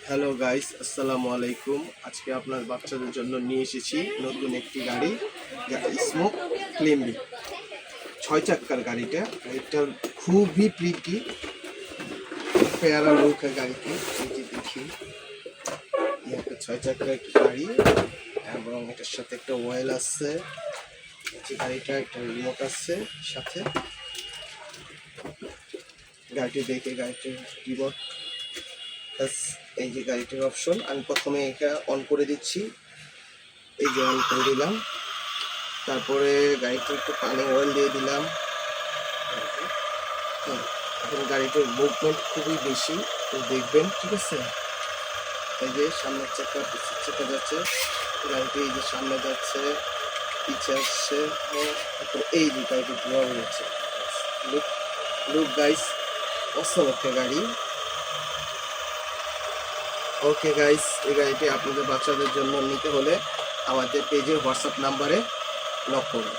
Hello guys, আসসালামু আলাইকুম। আজকে আপনার বাচ্চাদের জন্য নিয়ে এসেছি নতুন একটি গাড়ি, স্মোক ক্লেমবি 6 চাক্কার গাড়িটা। এটা খুবই প্রিটি, পেয়ারা লুকের গাড়িটি। এই যে দেখি, একটা 6 চাক্কার একটি গাড়ি এবং এটার সাথে একটা ওয়েল আছে। যে গাড়িটা একটা রিমোট আছে সাথে। গাড়িটি দেখে গাড়িটির রিমোট, এই যে গাড়িটির অপশন। আমি প্রথমে এটা অন করে দিচ্ছি, এই যে অন করে দিলাম। তারপরে গাড়িটি একটু পানি অয়েল দিয়ে দিলাম। এখন গাড়িটির মুভমেন্ট খুবই বেশি, তো দেখবেন, ঠিক আছে। এই যে সামনের চাকা পিছের চাকা যাচ্ছে, গাড়িটি এই যে সামনে যাচ্ছে, পিছে আসছে, তারপরে এই যে গাড়িটি ধোয়া হয়েছে। লুক লুক গাইস, অসম একটা গাড়ি। ওকে গাইস, এই গাড়িটি আপনাদের বাচ্চাদের জন্য নিতে হলে আমাদের পেজে হোয়াটসঅ্যাপ নাম্বারে নক করুন।